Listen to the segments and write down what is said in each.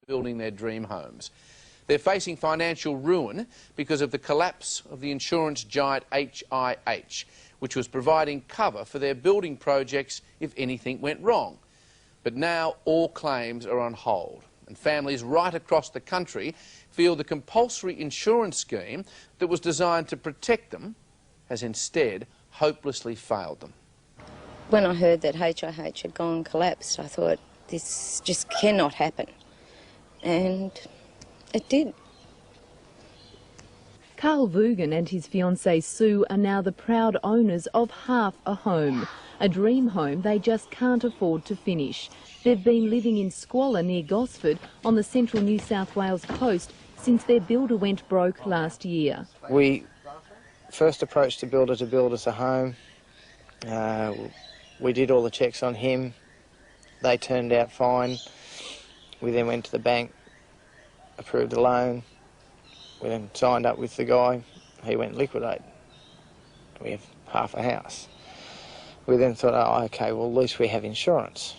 building their dream homes. They're facing financial ruin because of the collapse of the insurance giant HIH, which was providing cover for their building projects if anything went wrong. But now all claims are on hold, and families right across the country feel the compulsory insurance scheme that was designed to protect them has instead hopelessly failed them. When I heard that HIH had gone collapsed, I thought, this just cannot happen. And it did. Carl Vugan and his fiancée Sue are now the proud owners of half a home, a dream home they just can't afford to finish. They've been living in squalor near Gosford on the central New South Wales coast since their builder went broke last year. We first approached the builder to build us a home. We did all the checks on him. They turned out fine. We then went to the bank, approved the loan. We then signed up with the guy. He went liquidate. We have half a house. We then thought, oh, OK, well, at least we have insurance.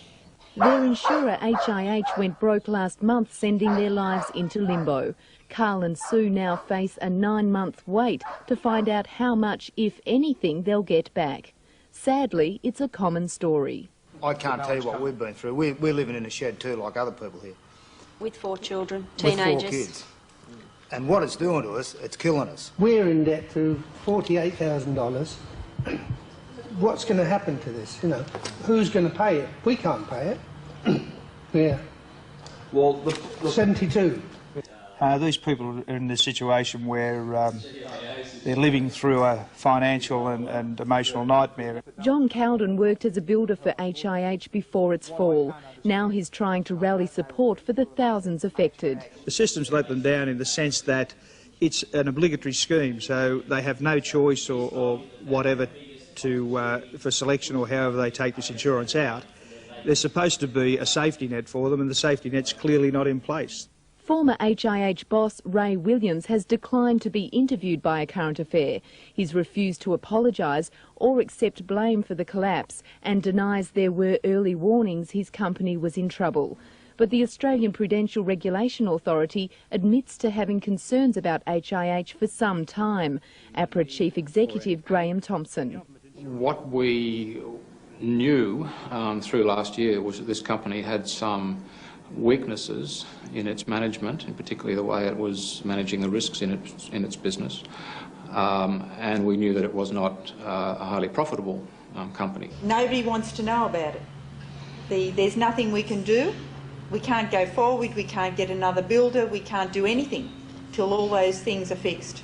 Their insurer, HIH, went broke last month, sending their lives into limbo. Carl and Sue now face a 9-month wait to find out how much, if anything, they'll get back. Sadly, it's a common story. I can't tell you what we've been through. We're living in a shed too, like other people here. With 4 children, teenagers. With 4 kids. And what it's doing to us, it's killing us. We're in debt to $48,000. What's going to happen to this? You know, who's going to pay it? We can't pay it. Yeah. Well, 72. These people are in a situation where they're living through a financial and emotional nightmare. John Cowden worked as a builder for HIH before its fall. Now he's trying to rally support for the thousands affected. The system's let them down in the sense that it's an obligatory scheme, so they have no choice or whatever for selection or however they take this insurance out. There's supposed to be a safety net for them, and the safety net's clearly not in place. Former HIH boss Ray Williams has declined to be interviewed by A Current Affair. He's refused to apologise or accept blame for the collapse and denies there were early warnings his company was in trouble. But the Australian Prudential Regulation Authority admits to having concerns about HIH for some time. APRA Chief Executive Graham Thompson. What we knew through last year was that this company had some weaknesses in its management, and particularly the way it was managing the risks in its business, and we knew that it was not a highly profitable company. Nobody wants to know about it. There's nothing we can do. We can't go forward, we can't get another builder, we can't do anything till all those things are fixed.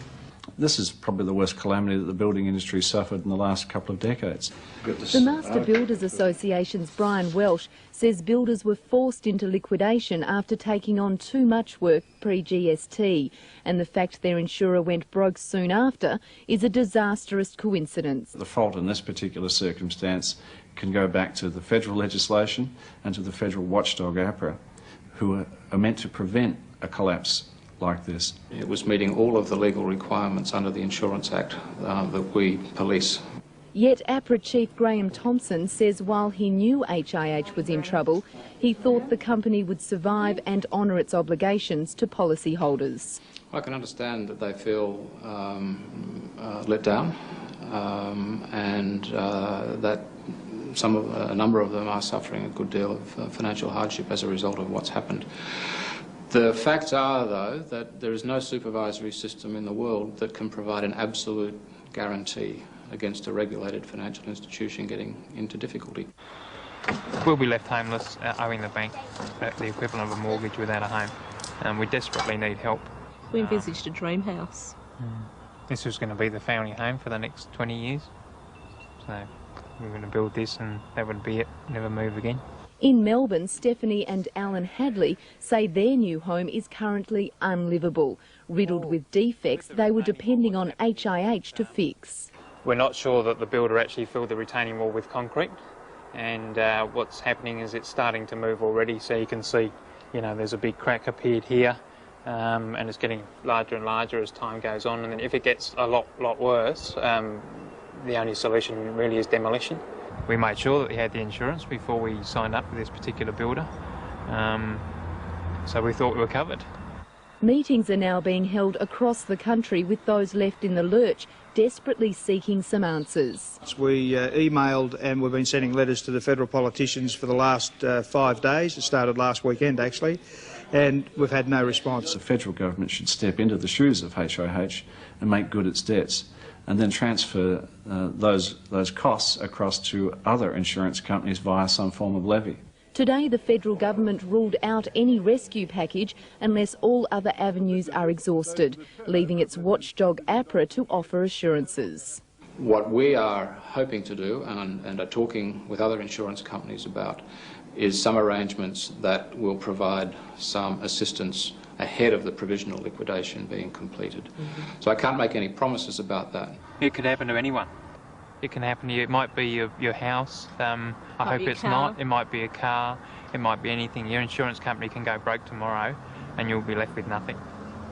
This is probably the worst calamity that the building industry suffered in the last couple of decades. The Master Builders Association's Brian Welsh says builders were forced into liquidation after taking on too much work pre-GST, and the fact their insurer went broke soon after is a disastrous coincidence. The fault in this particular circumstance can go back to the federal legislation and to the federal watchdog APRA, who are meant to prevent a collapse like this. It was meeting all of the legal requirements under the Insurance Act that we police. Yet APRA Chief Graham Thompson says while he knew HIH was in trouble, he thought the company would survive and honour its obligations to policyholders. I can understand that they feel let down and that a number of them are suffering a good deal of financial hardship as a result of what's happened. The facts are, though, that there is no supervisory system in the world that can provide an absolute guarantee against a regulated financial institution getting into difficulty. We'll be left homeless, owing the bank the equivalent of a mortgage without a home, and we desperately need help. We envisaged a dream house. This was going to be the family home for the next 20 years, so we were going to build this and that would be it, never move again. In Melbourne, Stephanie and Alan Hadley say their new home is currently unlivable. Riddled with defects they were depending on HIH to fix. We're not sure that the builder actually filled the retaining wall with concrete, and what's happening is it's starting to move already, so you can see, you know, there's a big crack appeared here, and it's getting larger and larger as time goes on, and then if it gets a lot worse, the only solution really is demolition. We made sure that we had the insurance before we signed up with this particular builder, So we thought we were covered. Meetings are now being held across the country with those left in the lurch, desperately seeking some answers. We emailed and we've been sending letters to the federal politicians for the last 5 days. It started last weekend actually, and we've had no response. The federal government should step into the shoes of HIH and make good its debts, and then transfer those costs across to other insurance companies via some form of levy. Today, the federal government ruled out any rescue package unless all other avenues are exhausted, leaving its watchdog APRA to offer assurances. What we are hoping to do, and are talking with other insurance companies about, is some arrangements that will provide some assistance ahead of the provisional liquidation being completed. So I can't make any promises about that. It could happen to anyone. It can happen to you. It might be your house. I hope it's not. It might be a car. It might be anything. Your insurance company can go broke tomorrow and you'll be left with nothing.